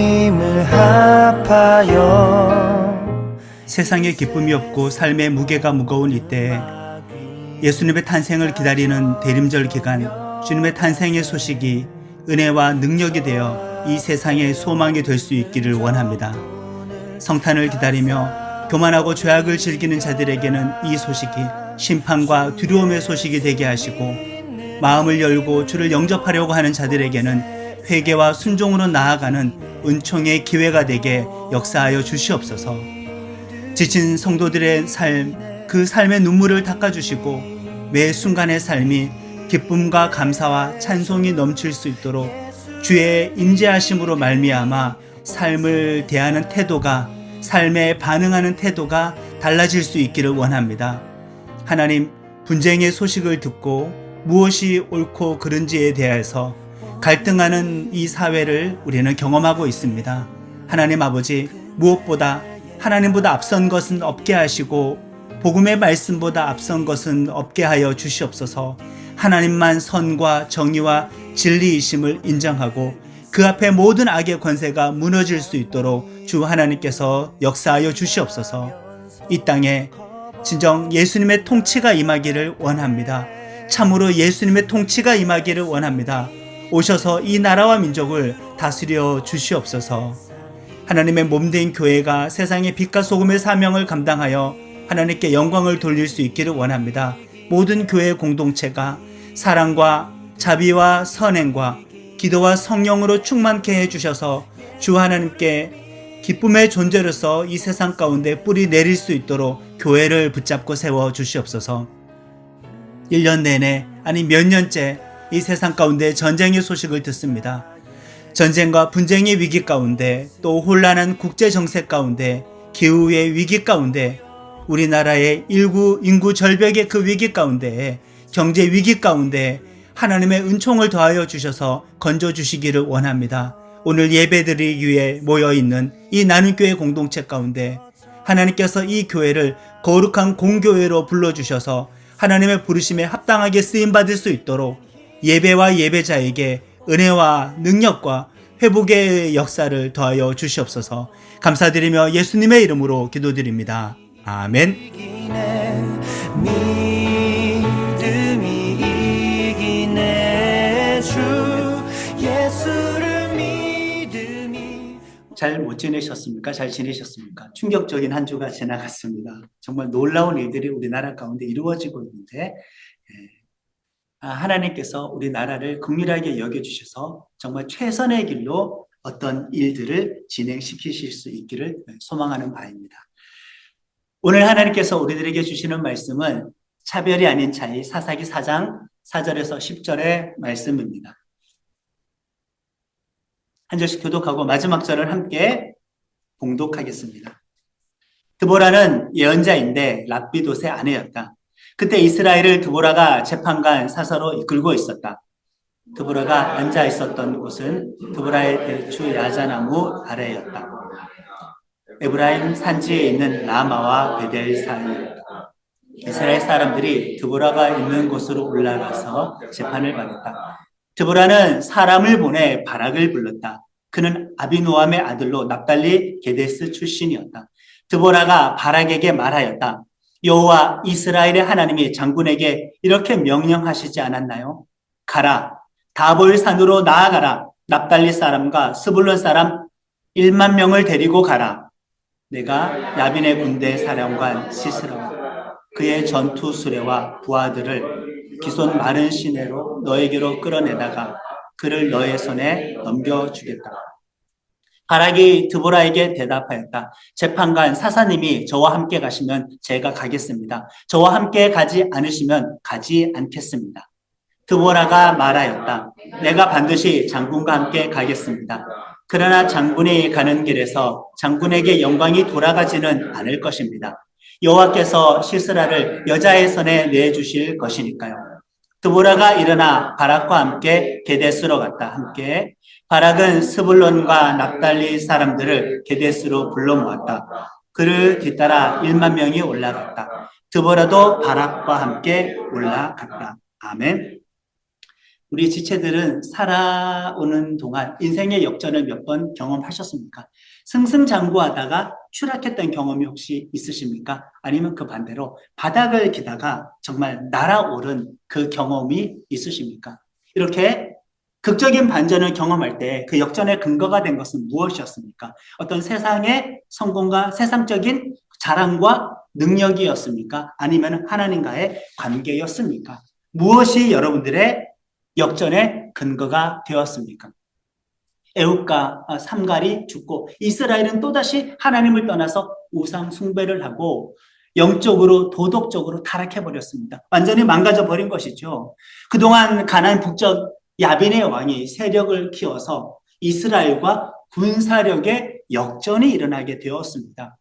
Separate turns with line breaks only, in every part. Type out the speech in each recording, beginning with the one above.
주님을 합하여
세상에 기쁨이 없고 삶의 무게가 무거운 이때에 예수님의 탄생을 기다리는 대림절 기간, 주님의 탄생의 소식이 은혜와 능력이 되어 이 세상의 소망이 될 수 있기를 원합니다. 성탄을 기다리며 교만하고 죄악을 즐기는 자들에게는 이 소식이 심판과 두려움의 소식이 되게 하시고, 마음을 열고 주를 영접하려고 하는 자들에게는 회개와 순종으로 나아가는 은총의 기회가 되게 역사하여 주시옵소서. 지친 성도들의 삶, 그 삶의 눈물을 닦아주시고 매 순간의 삶이 기쁨과 감사와 찬송이 넘칠 수 있도록 주의 임재하심으로 말미암아 삶을 대하는 태도가, 삶에 반응하는 태도가 달라질 수 있기를 원합니다. 하나님, 분쟁의 소식을 듣고 무엇이 옳고 그른지에 대해서 갈등하는 이 사회를 우리는 경험하고 있습니다. 하나님 아버지, 무엇보다 하나님보다 앞선 것은 없게 하시고 복음의 말씀보다 앞선 것은 없게 하여 주시옵소서. 하나님만 선과 정의와 진리이심을 인정하고 그 앞에 모든 악의 권세가 무너질 수 있도록 주 하나님께서 역사하여 주시옵소서. 이 땅에 진정 예수님의 통치가 임하기를 원합니다. 참으로 예수님의 통치가 임하기를 원합니다. 오셔서 이 나라와 민족을 다스려 주시옵소서. 하나님의 몸된 교회가 세상의 빛과 소금의 사명을 감당하여 하나님께 영광을 돌릴 수 있기를 원합니다. 모든 교회 공동체가 사랑과 자비와 선행과 기도와 성령으로 충만케 해주셔서 주 하나님께 기쁨의 존재로서 이 세상 가운데 뿌리 내릴 수 있도록 교회를 붙잡고 세워 주시옵소서. 1년 내내, 아니 몇 년째 이 세상 가운데 전쟁의 소식을 듣습니다. 전쟁과 분쟁의 위기 가운데, 또 혼란한 국제 정세 가운데, 기후의 위기 가운데, 우리나라의 인구 절벽의 그 위기 가운데, 경제 위기 가운데 하나님의 은총을 더하여 주셔서 건져 주시기를 원합니다. 오늘 예배드리기 위해 모여있는 이 나눔교회 공동체 가운데 하나님께서 이 교회를 거룩한 공교회로 불러주셔서 하나님의 부르심에 합당하게 쓰임받을 수 있도록 예배와 예배자에게 은혜와 능력과 회복의 역사를 더하여 주시옵소서. 감사드리며 예수님의 이름으로 기도드립니다. 아멘.
믿음이 이기네. 주 예수를 믿음이.
잘 못 지내셨습니까? 잘 지내셨습니까? 충격적인 한 주가 지나갔습니다. 정말 놀라운 일들이 우리나라 가운데 이루어지고 있는데, 하나님께서 우리나라를 긍휼하게 여겨주셔서 정말 최선의 길로 어떤 일들을 진행시키실 수 있기를 소망하는 바입니다. 오늘 하나님께서 우리들에게 주시는 말씀은 차별이 아닌 차이, 사사기 4장 4절에서 10절의 말씀입니다. 한 절씩 교독하고 마지막 절을 함께 봉독하겠습니다. 드보라는 예언자인데 랍비돗의 아내였다. 그때 이스라엘을 드보라가 재판관 사사로 이끌고 있었다. 드보라가 앉아 있었던 곳은 드보라의 대추 야자나무 아래였다. 에브라임 산지에 있는 라마와 베델 사이였다. 이스라엘 사람들이 드보라가 있는 곳으로 올라가서 재판을 받았다. 드보라는 사람을 보내 바락을 불렀다. 그는 아비노함의 아들로 납달리 게데스 출신이었다. 드보라가 바락에게 말하였다. 여호와 이스라엘의 하나님이 장군에게 이렇게 명령하시지 않았나요? 가라, 다볼 산으로 나아가라. 납달리 사람과 스불론 사람 1만 명을 데리고 가라. 내가 야빈의 군대 사령관 시스라와 그의 전투 수레와 부하들을 기손 마른 시내로 너에게로 끌어내다가 그를 너의 손에 넘겨주겠다. 바락이 드보라에게 대답하였다. 재판관 사사님이 저와 함께 가시면 제가 가겠습니다. 저와 함께 가지 않으시면 가지 않겠습니다. 드보라가 말하였다. 내가 반드시 장군과 함께 가겠습니다. 그러나 장군이 가는 길에서 장군에게 영광이 돌아가지는 않을 것입니다. 여호와께서 시스라를 여자의 손에 내주실 것이니까요. 드보라가 일어나 바락과 함께 게데스로 갔다. 함께 바락은 스불론과 납달리 사람들을 게데스로 불러 모았다. 그를 뒤따라 1만 명이 올라갔다. 드보라도 바락과 함께 올라갔다. 아멘. 우리 지체들은 살아오는 동안 인생의 역전을 몇 번 경험하셨습니까? 승승장구하다가 추락했던 경험이 혹시 있으십니까? 아니면 그 반대로 바닥을 기다가 정말 날아오른 그 경험이 있으십니까? 이렇게 극적인 반전을 경험할 때 그 역전의 근거가 된 것은 무엇이었습니까? 어떤 세상의 성공과 세상적인 자랑과 능력이었습니까? 아니면 하나님과의 관계였습니까? 무엇이 여러분들의 역전의 근거가 되었습니까? 애굽과 삼갈이 죽고 이스라엘은 또다시 하나님을 떠나서 우상 숭배를 하고 영적으로 도덕적으로 타락해버렸습니다. 완전히 망가져버린 것이죠. 그동안 가나안 북쪽 야빈의 왕이 세력을 키워서 이스라엘과 군사력의 역전이 일어나게 되었습니다.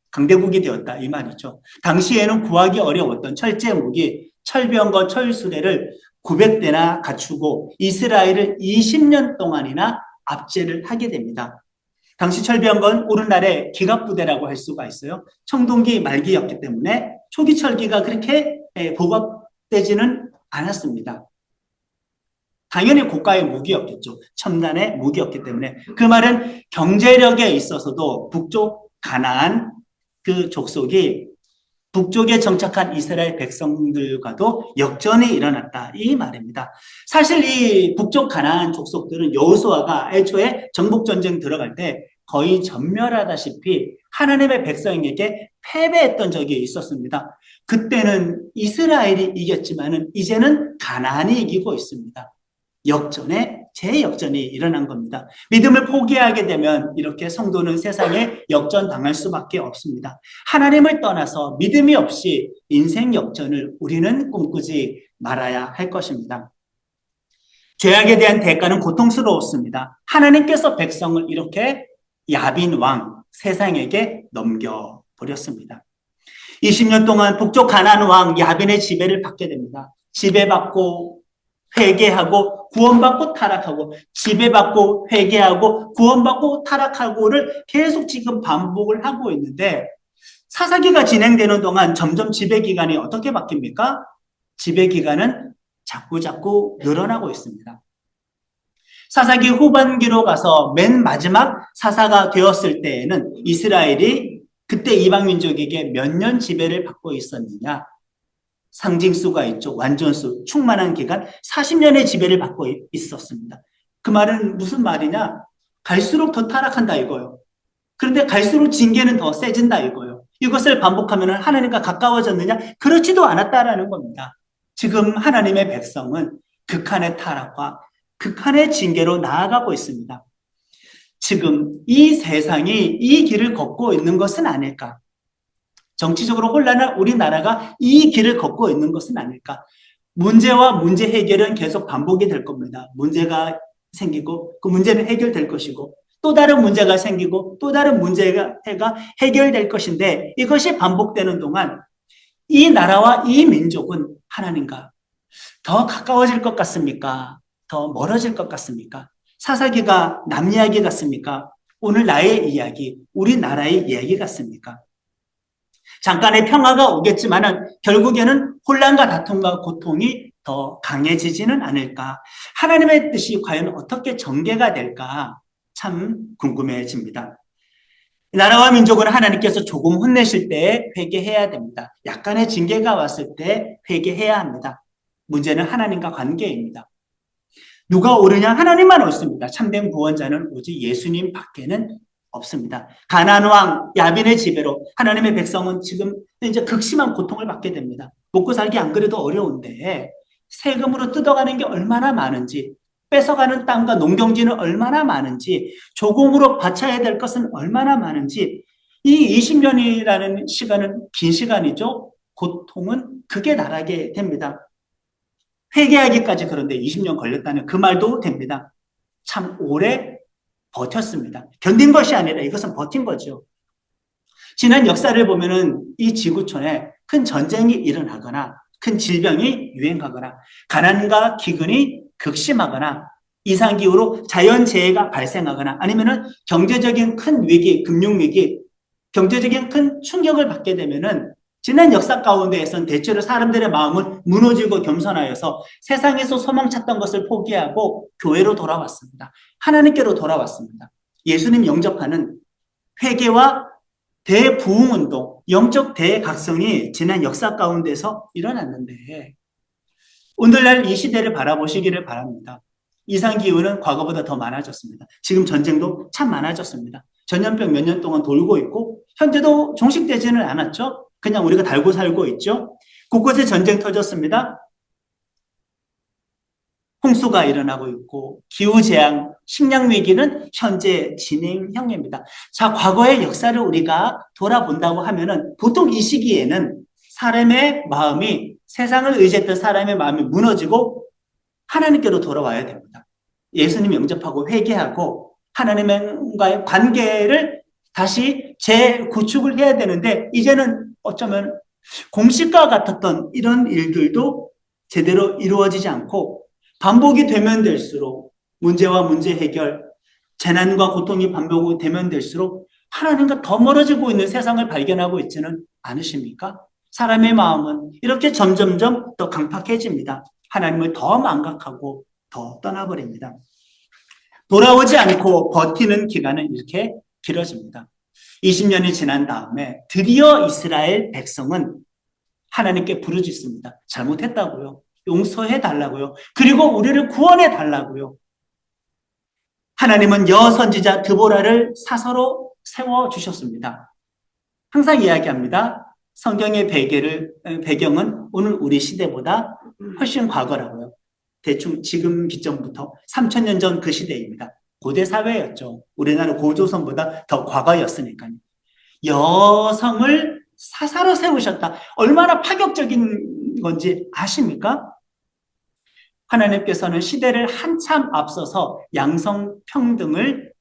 강대국이 되었다 이 말이죠. 당시에는 구하기 어려웠던 철제 무기, 철병과 철수대를 900대나 갖추고 이스라엘을 20년 동안이나 압제를 하게 됩니다. 당시 철병건 오늘날의 기갑부대라고 할 수가 있어요. 청동기 말기였기 때문에 초기 철기가 그렇게 보급되지는 않았습니다. 당연히 고가의 무기였겠죠. 첨단의 무기였기 때문에. 그 말은 경제력에 있어서도 북쪽 가나안 그 족속이 북쪽에 정착한 이스라엘 백성들과도 역전이 일어났다 이 말입니다. 사실 이 북쪽 가나안 족속들은 여호수아가 애초에 정복전쟁 들어갈 때 거의 전멸하다시피 하나님의 백성에게 패배했던 적이 있었습니다. 그때는 이스라엘이 이겼지만은 이제는 가나안이 이기고 있습니다. 역전에 재역전이 일어난 겁니다. 믿음을 포기하게 되면 이렇게 성도는 세상에 역전당할 수밖에 없습니다. 하나님을 떠나서 믿음이 없이 인생 역전을 우리는 꿈꾸지 말아야 할 것입니다. 죄악에 대한 대가는 고통스러웠습니다. 하나님께서 백성을 이렇게 야빈 왕 세상에게 넘겨버렸습니다. 20년 동안 북쪽 가나안 왕 야빈의 지배를 받게 됩니다. 지배받고 회개하고 구원받고 타락하고 지배받고 회개하고 구원받고 타락하고를 계속 지금 반복을 하고 있는데 사사기가 진행되는 동안 점점 지배기간이 어떻게 바뀝니까? 지배기간은 자꾸 늘어나고 있습니다. 사사기 후반기로 가서 맨 마지막 사사가 되었을 때에는 이스라엘이 그때 이방민족에게 몇 년 지배를 받고 있었느냐? 상징수가 있죠. 완전수, 충만한 기간 40년의 지배를 받고 있었습니다. 그 말은 무슨 말이냐? 갈수록 더 타락한다 이거예요. 그런데 갈수록 징계는 더 세진다 이거예요. 이것을 반복하면 하나님과 가까워졌느냐? 그렇지도 않았다라는 겁니다. 지금 하나님의 백성은 극한의 타락과 극한의 징계로 나아가고 있습니다. 지금 이 세상이 이 길을 걷고 있는 것은 아닐까? 정치적으로 혼란한 우리나라가 이 길을 걷고 있는 것은 아닐까? 문제와 문제 해결은 계속 반복이 될 겁니다. 문제가 생기고 그 문제는 해결될 것이고 또 다른 문제가 생기고 또 다른 문제가 해결될 것인데 이것이 반복되는 동안 이 나라와 이 민족은 하나님과 더 가까워질 것 같습니까? 더 멀어질 것 같습니까? 사사기가 남 이야기 같습니까? 오늘 나의 이야기, 우리나라의 이야기 같습니까? 잠깐의 평화가 오겠지만은 결국에는 혼란과 다툼과 고통이 더 강해지지는 않을까? 하나님의 뜻이 과연 어떻게 전개가 될까? 참 궁금해집니다. 나라와 민족은 하나님께서 조금 혼내실 때 회개해야 됩니다. 약간의 징계가 왔을 때 회개해야 합니다. 문제는 하나님과 관계입니다. 누가 옳으냐? 하나님만 옳습니다. 참된 구원자는 오직 예수님 밖에는 없습니다. 가나안 왕 야빈의 지배로 하나님의 백성은 지금 이제 극심한 고통을 받게 됩니다. 먹고 살기 안 그래도 어려운데 세금으로 뜯어가는 게 얼마나 많은지, 뺏어가는 땅과 농경지는 얼마나 많은지, 조공으로 바쳐야 될 것은 얼마나 많은지, 이 20년이라는 시간은 긴 시간이죠. 고통은 극에 달하게 됩니다. 회개하기까지 그런데 20년 걸렸다는 그 말도 됩니다. 참 오래 버텼습니다. 견딘 것이 아니라 이것은 버틴 거죠. 지난 역사를 보면은 이 지구촌에 큰 전쟁이 일어나거나 큰 질병이 유행하거나 가난과 기근이 극심하거나 이상기후로 자연재해가 발생하거나 아니면은 경제적인 큰 위기, 금융위기, 경제적인 큰 충격을 받게 되면은 지난 역사 가운데에선 대체로 사람들의 마음은 무너지고 겸손하여서 세상에서 소망 찾던 것을 포기하고 교회로 돌아왔습니다. 하나님께로 돌아왔습니다. 예수님 영접하는 회개와 대부흥운동, 영적 대각성이 지난 역사 가운데서 일어났는데 오늘날 이 시대를 바라보시기를 바랍니다. 이상기후는 과거보다 더 많아졌습니다. 지금 전쟁도 참 많아졌습니다. 전염병 몇 년 동안 돌고 있고 현재도 종식되지는 않았죠. 그냥 우리가 달고 살고 있죠. 곳곳에 전쟁 터졌습니다. 홍수가 일어나고 있고 기후재앙, 식량위기는 현재 진행형입니다. 자, 과거의 역사를 우리가 돌아본다고 하면은 보통 이 시기에는 사람의 마음이 세상을 의지했던 사람의 마음이 무너지고 하나님께로 돌아와야 됩니다. 예수님 영접하고 회개하고 하나님과의 관계를 다시 재구축을 해야 되는데 이제는 어쩌면 공식과 같았던 이런 일들도 제대로 이루어지지 않고 반복이 되면 될수록 문제와 문제 해결, 재난과 고통이 반복이 되면 될수록 하나님과 더 멀어지고 있는 세상을 발견하고 있지는 않으십니까? 사람의 마음은 이렇게 점점점 더 강팍해집니다. 하나님을 더 망각하고 더 떠나버립니다. 돌아오지 않고 버티는 기간은 이렇게 길어집니다. 20년이 지난 다음에 드디어 이스라엘 백성은 하나님께 부르짖습니다. 잘못했다고요. 용서해 달라고요. 그리고 우리를 구원해 달라고요. 하나님은 여선지자 드보라를 사서로 세워주셨습니다. 항상 이야기합니다. 성경의 배경은 오늘 우리 시대보다 훨씬 과거라고요. 대충 지금 기점부터 3000년 전 그 시대입니다. 고대 사회였죠. 우리나라 고조선보다 더 과거였으니까요. 여성을 사사로 세우셨다. 얼마나 파격적인 건지 아십니까? 하나님께서는 시대를 한참 앞서서 양성평등을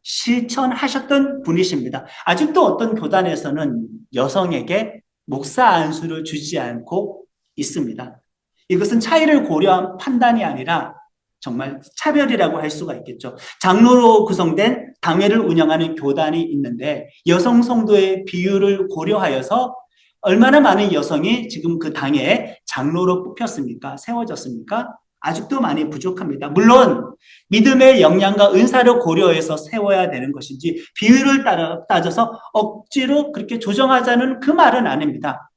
실천하셨던 분이십니다. 아직도 어떤 교단에서는 여성에게 목사 안수를 주지 않고 있습니다. 이것은 차이를 고려한 판단이 아니라 정말 차별이라고 할 수가 있겠죠. 장로로 구성된 당회를 운영하는 교단이 있는데 여성 성도의 비율을 고려하여서 얼마나 많은 여성이 지금 그 당회에 장로로 뽑혔습니까? 세워졌습니까? 아직도 많이 부족합니다. 물론 믿음의 역량과 은사를 고려해서 세워야 되는 것인지 비율을 따져서 억지로 그렇게 조정하자는 그 말은 아닙니다.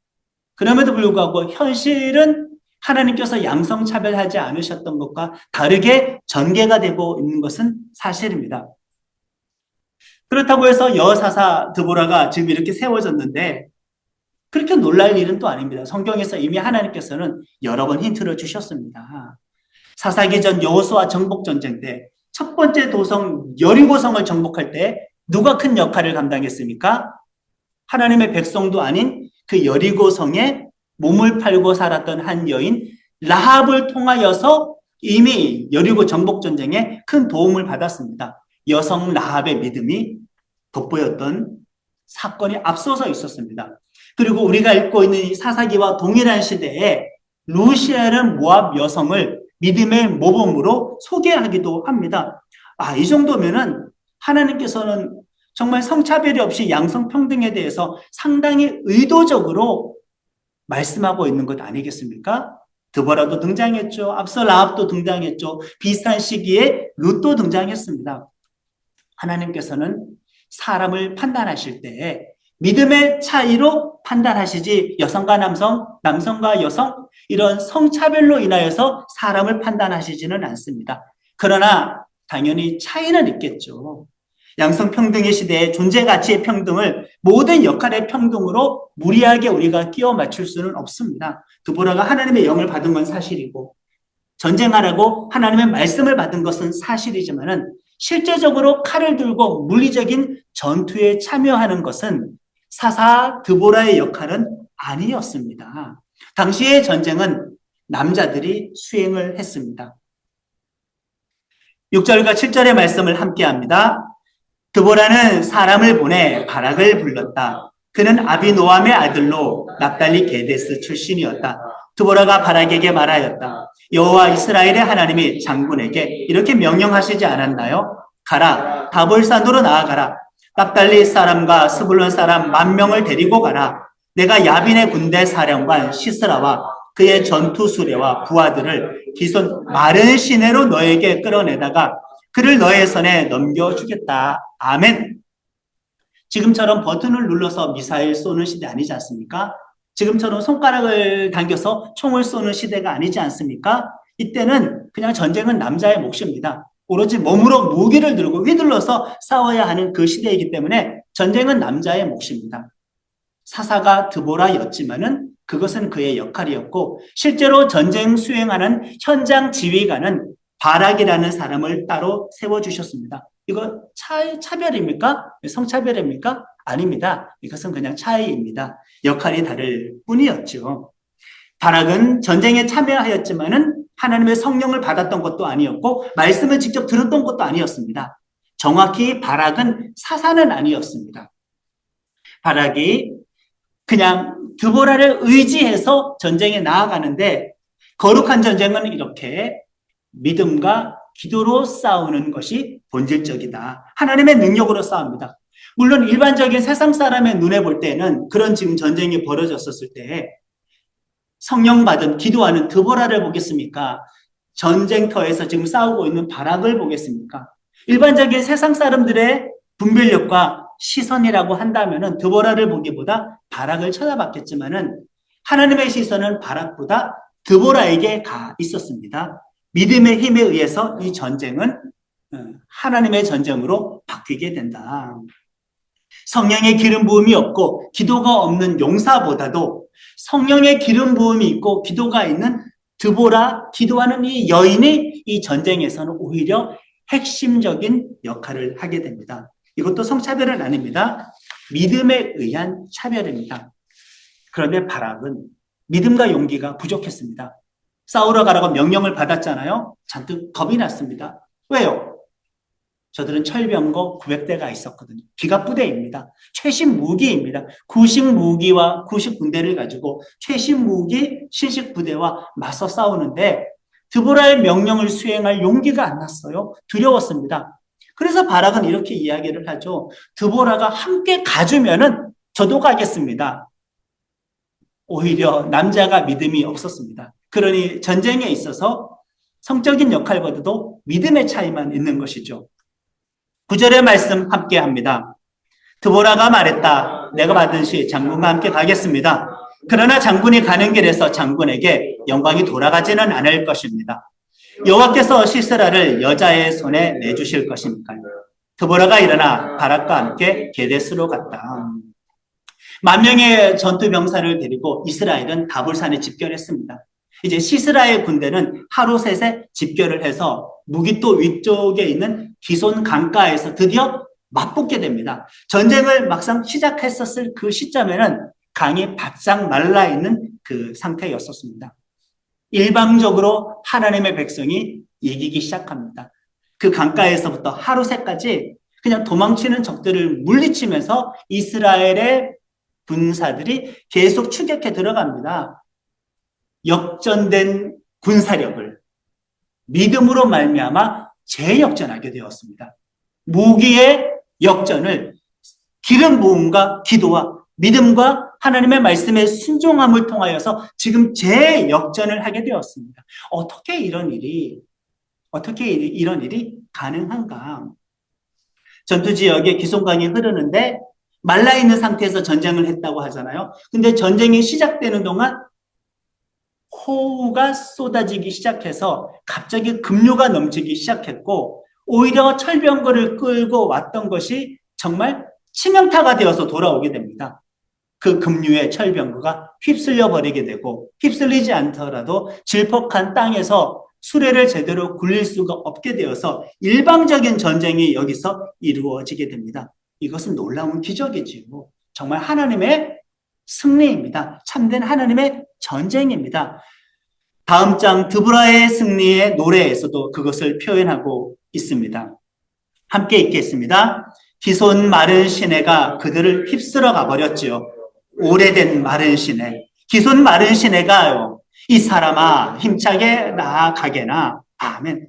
그럼에도 불구하고 현실은 하나님께서 양성차별하지 않으셨던 것과 다르게 전개가 되고 있는 것은 사실입니다. 그렇다고 해서 여사사 드보라가 지금 이렇게 세워졌는데 그렇게 놀랄 일은 또 아닙니다. 성경에서 이미 하나님께서는 여러 번 힌트를 주셨습니다. 사사기 전 여호수아 정복전쟁 때 첫 번째 도성 여리고성을 정복할 때 누가 큰 역할을 감당했습니까? 하나님의 백성도 아닌 그 여리고성에 몸을 팔고 살았던 한 여인 라합을 통하여서 이미 여리고 정복전쟁에 큰 도움을 받았습니다. 여성 라합의 믿음이 돋보였던 사건이 앞서서 있었습니다. 그리고 우리가 읽고 있는 이 사사기와 동일한 시대에 루시엘은 모압 여성을 믿음의 모범으로 소개하기도 합니다. 이 정도면은 하나님께서는 정말 성차별이 없이 양성평등에 대해서 상당히 의도적으로 말씀하고 있는 것 아니겠습니까? 드보라도 등장했죠. 앞서 라합도 등장했죠. 비슷한 시기에 룻도 등장했습니다. 하나님께서는 사람을 판단하실 때 믿음의 차이로 판단하시지 여성과 남성, 남성과 여성 이런 성차별로 인하여서 사람을 판단하시지는 않습니다. 그러나 당연히 차이는 있겠죠. 양성평등의 시대에 존재 가치의 평등을 모든 역할의 평등으로 무리하게 우리가 끼워 맞출 수는 없습니다. 드보라가 하나님의 영을 받은 건 사실이고 전쟁하라고 하나님의 말씀을 받은 것은 사실이지만은 실제적으로 칼을 들고 물리적인 전투에 참여하는 것은 사사 드보라의 역할은 아니었습니다. 당시의 전쟁은 남자들이 수행을 했습니다. 6절과 7절의 말씀을 함께 합니다. 드보라는 사람을 보내 바락을 불렀다. 그는 아비노함의 아들로 납달리 게데스 출신이었다. 드보라가 바락에게 말하였다. 여호와 이스라엘의 하나님이 장군에게 이렇게 명령하시지 않았나요? 가라, 다볼산으로 나아가라. 납달리 사람과 스불론 사람 10,000명을 데리고 가라. 내가 야빈의 군대 사령관 시스라와 그의 전투 수레와 부하들을 기손 마른 시내로 너에게 끌어내다가 그를 너의 손에 넘겨주겠다. 아멘. 지금처럼 버튼을 눌러서 미사일 쏘는 시대 아니지 않습니까? 지금처럼 손가락을 당겨서 총을 쏘는 시대가 아니지 않습니까? 이때는 그냥 전쟁은 남자의 몫입니다. 오로지 몸으로 무기를 들고 휘둘러서 싸워야 하는 그 시대이기 때문에 전쟁은 남자의 몫입니다. 사사가 드보라였지만은 그것은 그의 역할이었고 실제로 전쟁 수행하는 현장 지휘관은 바락이라는 사람을 따로 세워주셨습니다. 이거 차별입니까? 성차별입니까? 아닙니다. 이것은 그냥 차이입니다. 역할이 다를 뿐이었죠. 바락은 전쟁에 참여하였지만은 하나님의 성령을 받았던 것도 아니었고 말씀을 직접 들었던 것도 아니었습니다. 정확히 바락은 사사는 아니었습니다. 바락이 그냥 드보라를 의지해서 전쟁에 나아가는데 거룩한 전쟁은 이렇게 믿음과 기도로 싸우는 것이 본질적이다. 하나님의 능력으로 싸웁니다. 물론 일반적인 세상 사람의 눈에 볼 때는 그런 지금 전쟁이 벌어졌었을 때 성령 받은 기도하는 드보라를 보겠습니까? 전쟁터에서 지금 싸우고 있는 바락을 보겠습니까? 일반적인 세상 사람들의 분별력과 시선이라고 한다면은 드보라를 보기보다 바락을 쳐다봤겠지만은 하나님의 시선은 바락보다 드보라에게 가 있었습니다. 믿음의 힘에 의해서 이 전쟁은 하나님의 전쟁으로 바뀌게 된다. 성령의 기름 부음이 없고 기도가 없는 용사보다도 성령의 기름 부음이 있고 기도가 있는 드보라, 기도하는 이 여인이 이 전쟁에서는 오히려 핵심적인 역할을 하게 됩니다. 이것도 성차별은 아닙니다. 믿음에 의한 차별입니다. 그런데 바락은 믿음과 용기가 부족했습니다. 싸우러 가라고 명령을 받았잖아요. 잔뜩 겁이 났습니다. 왜요? 저들은 철병거 900대가 있었거든요. 기갑부대입니다. 최신 무기입니다. 구식 무기와 구식 군대를 가지고 최신 무기 신식 부대와 맞서 싸우는데 드보라의 명령을 수행할 용기가 안 났어요. 두려웠습니다. 그래서 바락은 이렇게 이야기를 하죠. 드보라가 함께 가주면은 저도 가겠습니다. 오히려 남자가 믿음이 없었습니다. 그러니 전쟁에 있어서 성적인 역할보다도 믿음의 차이만 있는 것이죠. 9절의 말씀 함께 합니다. 드보라가 말했다. 내가 받은 시 장군과 함께 가겠습니다. 그러나 장군이 가는 길에서 장군에게 영광이 돌아가지는 않을 것입니다. 여호와께서 시스라를 여자의 손에 내주실 것이니까요. 드보라가 일어나 바락과 함께 게데스로 갔다. 10,000명의 전투 병사를 데리고 이스라엘은 다볼산에 집결했습니다. 이제 시스라의 군대는 하루셋에 집결을 해서 무기또 위쪽에 있는 기손 강가에서 드디어 맞붙게 됩니다. 전쟁을 막상 시작했었을 그 시점에는 강이 바짝 말라있는 그 상태였었습니다. 일방적으로 하나님의 백성이 이기기 시작합니다. 그 강가에서부터 하루새까지 그냥 도망치는 적들을 물리치면서 이스라엘의 군사들이 계속 추격해 들어갑니다. 역전된 군사력을 믿음으로 말미암아 재역전하게 되었습니다. 무기의 역전을 기름 부음과 기도와 믿음과 하나님의 말씀의 순종함을 통하여서 지금 재역전을 하게 되었습니다. 어떻게 이런 일이 가능한가? 전투 지역에 기손강이 흐르는데 말라있는 상태에서 전쟁을 했다고 하잖아요. 근데 전쟁이 시작되는 동안 호우가 쏟아지기 시작해서 갑자기 급류가 넘치기 시작했고 오히려 철병거를 끌고 왔던 것이 정말 치명타가 되어서 돌아오게 됩니다. 그 급류에 철병거가 휩쓸려 버리게 되고 휩쓸리지 않더라도 질퍽한 땅에서 수레를 제대로 굴릴 수가 없게 되어서 일방적인 전쟁이 여기서 이루어지게 됩니다. 이것은 놀라운 기적이지요. 정말 하나님의 승리입니다. 참된 하나님의 전쟁입니다. 다음 장 드보라의 승리의 노래에서도 그것을 표현하고 있습니다. 함께 읽겠습니다. 기손 마른 시내가 그들을 휩쓸어 가버렸지요. 오래된 마른 시내. 기손 마른 시내가요. 이 사람아 힘차게 나아가게나. 아멘.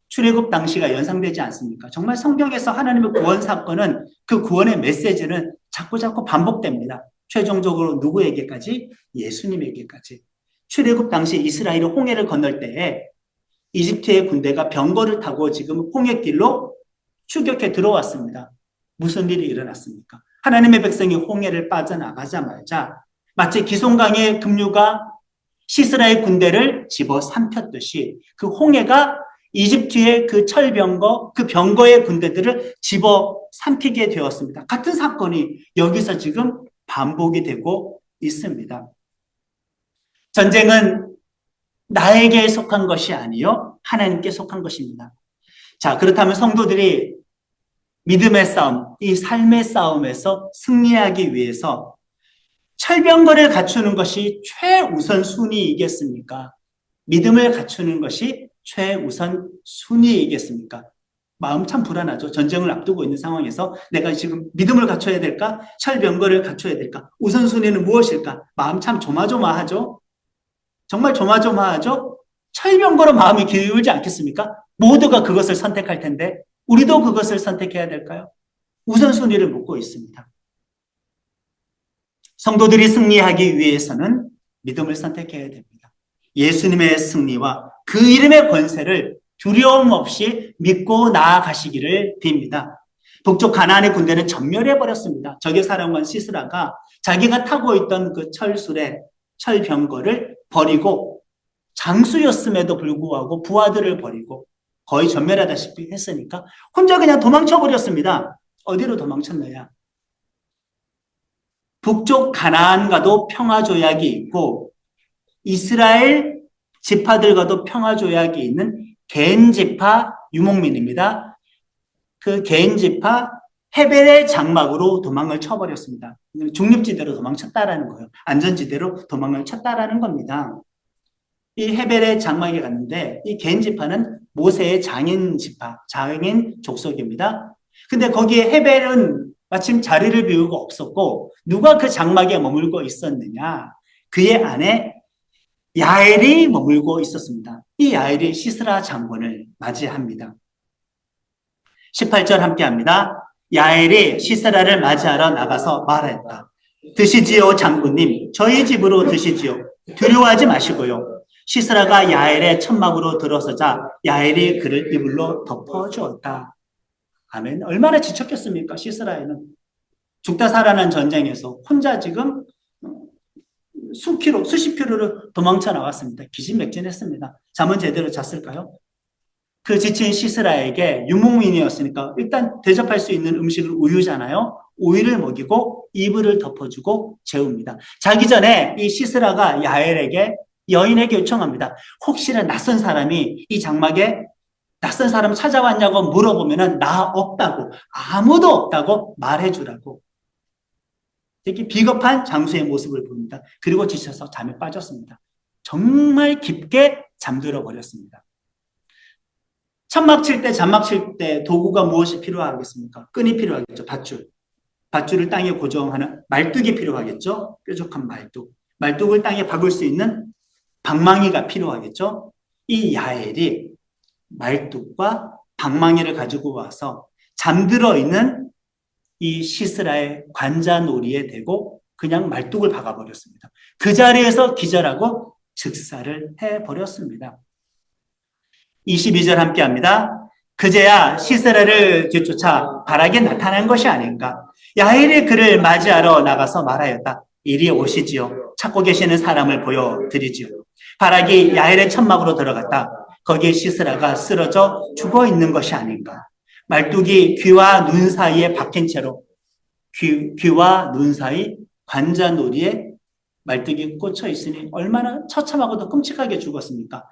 출애굽 당시가 연상되지 않습니까? 정말 성경에서 하나님의 구원 사건은 그 구원의 메시지는 자꾸 반복됩니다.
최종적으로 누구에게까지? 예수님에게까지. 출애굽 당시 이스라엘이 홍해를 건널 때에 이집트의 군대가 병거를 타고 지금 홍해길로 추격해 들어왔습니다. 무슨 일이 일어났습니까? 하나님의 백성이 홍해를 빠져나가자마자 마치 기송강의 급류가 시스라의 군대를 집어삼켰듯이 그 홍해가 이집트의 그 철병거, 그 병거의 군대들을 집어삼키게 되었습니다. 같은 사건이 여기서 지금 반복이 되고 있습니다. 전쟁은 나에게 속한 것이 아니요 하나님께 속한 것입니다. 자, 그렇다면 성도들이 믿음의 싸움, 이 삶의 싸움에서 승리하기 위해서 철병거를 갖추는 것이 최우선 순위이겠습니까? 믿음을 갖추는 것이 최우선 순위이겠습니까? 마음 참 불안하죠. 전쟁을 앞두고 있는 상황에서 내가 지금 믿음을 갖춰야 될까? 철병거를 갖춰야 될까? 우선순위는 무엇일까? 마음 참 조마조마하죠. 정말 조마조마하죠. 철병거로 마음이 기울지 않겠습니까? 모두가 그것을 선택할 텐데 우리도 그것을 선택해야 될까요? 우선순위를 묻고 있습니다. 성도들이 승리하기 위해서는 믿음을 선택해야 됩니다. 예수님의 승리와 그 이름의 권세를 두려움 없이 믿고 나아가시기를 빕니다. 북쪽 가나안의 군대는 전멸해버렸습니다. 적의 사령관 시스라가 자기가 타고 있던 그 철술에 철병거를 버리고 장수였음에도 불구하고 부하들을 버리고 거의 전멸하다시피 했으니까 혼자 그냥 도망쳐버렸습니다. 어디로 도망쳤느냐? 북쪽 가나안과도 평화조약이 있고 이스라엘 지파들과도 평화조약이 있는 겐 지파 유목민입니다. 그 겐 지파 헤벨의 장막으로 도망을 쳐버렸습니다. 중립지대로 도망쳤다라는 거예요. 안전지대로 도망을 쳤다라는 겁니다. 이 헤벨의 장막에 갔는데 이 겐 지파는 모세의 장인 지파, 장인 족속입니다. 근데 거기에 헤벨은 마침 자리를 비우고 없었고 누가 그 장막에 머물고 있었느냐? 그의 아내 야엘이 머물고 있었습니다. 이 야엘이 시스라 장군을 맞이합니다. 18절 함께합니다. 야엘이 시스라를 맞이하러 나가서 말했다. 드시지요 장군님, 저희 집으로 드시지요. 두려워하지 마시고요. 시스라가 야엘의 천막으로 들어서자 야엘이 그를 이불로 덮어주었다. 아멘. 얼마나 지쳤겠습니까? 시스라에는 죽다 살아난 전쟁에서 혼자 지금 수십 킬로를 도망쳐 나왔습니다. 기진맥진했습니다. 잠은 제대로 잤을까요? 그 지친 시스라에게 유목민이었으니까 일단 대접할 수 있는 음식은 우유잖아요. 우유를 먹이고 이불을 덮어주고 재웁니다. 자기 전에 이 시스라가 야엘에게 여인에게 요청합니다. 혹시나 낯선 사람이 이 장막에 낯선 사람 찾아왔냐고 물어보면은 나 없다고, 아무도 없다고 말해주라고. 되게 비겁한 장수의 모습을 보입니다. 그리고 지쳐서 잠에 빠졌습니다. 정말 깊게 잠들어 버렸습니다. 천막 칠 때, 잔막 칠 때 도구가 무엇이 필요하겠습니까? 끈이 필요하겠죠. 밧줄. 밧줄을 땅에 고정하는 말뚝이 필요하겠죠. 뾰족한 말뚝. 말뚝을 땅에 박을 수 있는 방망이가 필요하겠죠. 이 야엘이 말뚝과 방망이를 가지고 와서 잠들어 있는 이 시스라의 관자놀이에 대고 그냥 말뚝을 박아버렸습니다. 그 자리에서 기절하고 즉사를 해버렸습니다. 22절 함께합니다. 그제야 시스라를 뒤쫓아 바락에 나타난 것이 아닌가. 야엘이 그를 맞이하러 나가서 말하였다. 이리 오시지요. 찾고 계시는 사람을 보여드리지요. 바락이 야엘의 천막으로 들어갔다. 거기에 시스라가 쓰러져 죽어 있는 것이 아닌가. 말뚝이 귀와 눈 사이에 박힌 채로 귀와 눈 사이 관자놀이에 말뚝이 꽂혀 있으니 얼마나 처참하고도 끔찍하게 죽었습니까?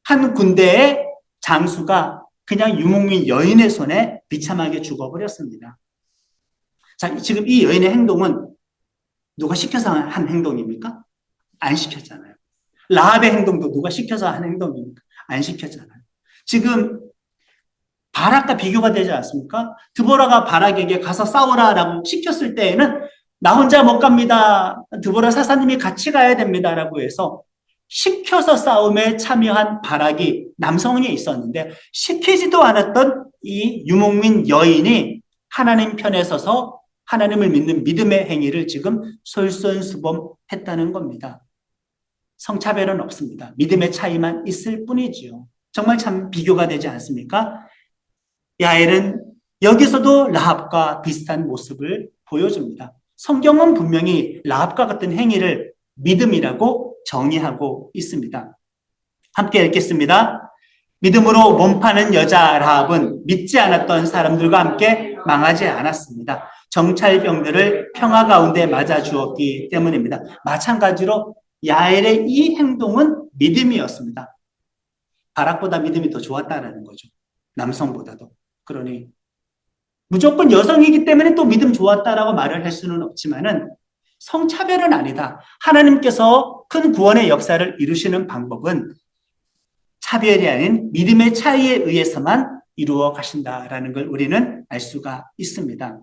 한 군대의 장수가 그냥 유목민 여인의 손에 비참하게 죽어버렸습니다. 자, 지금 이 여인의 행동은 누가 시켜서 한 행동입니까? 안 시켰잖아요. 라합의 행동도 누가 시켜서 한 행동입니까? 안 시켰잖아요. 지금 바락과 비교가 되지 않습니까? 드보라가 바락에게 가서 싸우라라고 시켰을 때에는 나 혼자 못 갑니다. 드보라 사사님이 같이 가야 됩니다라고 해서 시켜서 싸움에 참여한 바락이 남성이 있었는데 시키지도 않았던 이 유목민 여인이 하나님 편에 서서 하나님을 믿는 믿음의 행위를 지금 솔선수범했다는 겁니다. 성차별은 없습니다. 믿음의 차이만 있을 뿐이지요. 정말 참 비교가 되지 않습니까? 야엘은 여기서도 라합과 비슷한 모습을 보여줍니다. 성경은 분명히 라합과 같은 행위를 믿음이라고 정의하고 있습니다. 함께 읽겠습니다. 믿음으로 몸 파는 여자 라합은 믿지 않았던 사람들과 함께 망하지 않았습니다. 정찰병들을 평화 가운데 맞아 주었기 때문입니다. 마찬가지로 야엘의 이 행동은 믿음이었습니다. 바락보다 믿음이 더 좋았다라는 거죠. 남성보다도. 그러니 무조건 여성이기 때문에 또 믿음 좋았다라고 말을 할 수는 없지만은 성차별은 아니다. 하나님께서 큰 구원의 역사를 이루시는 방법은 차별이 아닌 믿음의 차이에 의해서만 이루어 가신다라는 걸 우리는 알 수가 있습니다.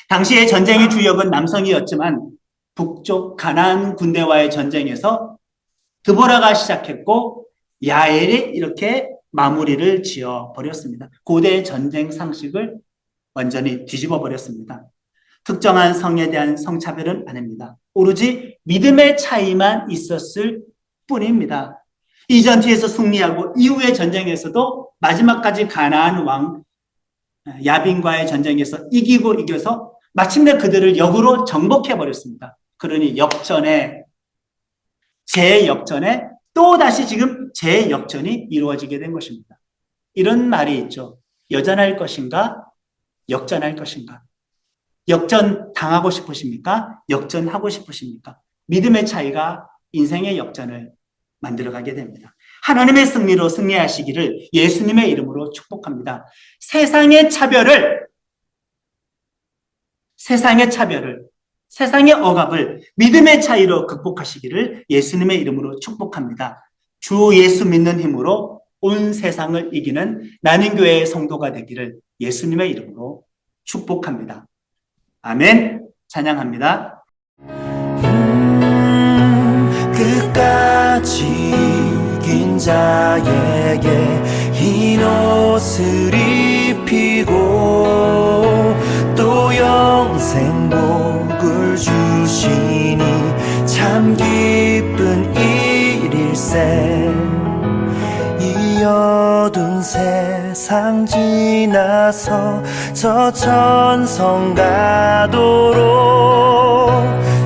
당시의 전쟁의 주역은 남성이었지만 북쪽 가나안 군대와의 전쟁에서 드보라가 시작했고 야엘이 이렇게 마무리를 지어 버렸습니다. 고대의 전쟁 상식을 완전히 뒤집어 버렸습니다. 특정한 성에 대한 성차별은 아닙니다. 오로지 믿음의 차이만 있었을 뿐입니다. 이 전투에서 승리하고 이후의 전쟁에서도 마지막까지 가나안 왕 야빈과의 전쟁에서 이겨서 마침내 그들을 역으로 정복해 버렸습니다. 그러니 재역전에 또다시 지금 재역전이 이루어지게 된 것입니다. 이런 말이 있죠. 여전할 것인가? 역전할 것인가? 역전 당하고 싶으십니까? 역전하고 싶으십니까? 믿음의 차이가 인생의 역전을 만들어가게 됩니다. 하나님의 승리로 승리하시기를 예수님의 이름으로 축복합니다. 세상의 세상의 억압을 믿음의 차이로 극복하시기를 예수님의 이름으로 축복합니다. 주 예수 믿는 힘으로 온 세상을 이기는 나는교회의 성도가 되기를 예수님의 이름으로 축복합니다. 아멘. 찬양합니다.
끝까지 이긴 자에게 흰 옷을 입히고 또 영생복을 주시니 참 기쁜 일일세. 이 어두운 세상 지나서 저 천성 가도록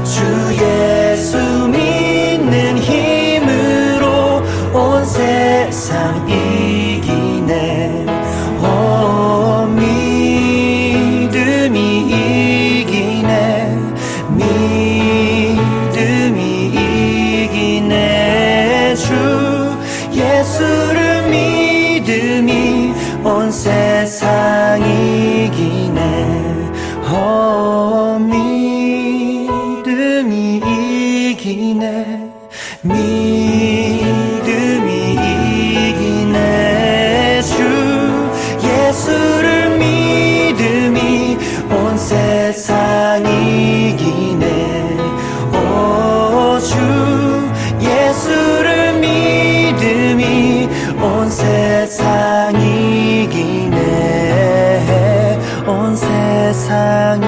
주 예수 믿는 힘으로 온 세상 이기네. 오 믿음이 이기네. 믿음이 이기네. 주 예수를 믿음이 온 세상 이기네. 오 믿음이 이기네. 믿음이 이기네. 주 예수를 믿음이 온 세상 이기네. 오 주 예수를 믿음이 온 세상 이기네. 온 세상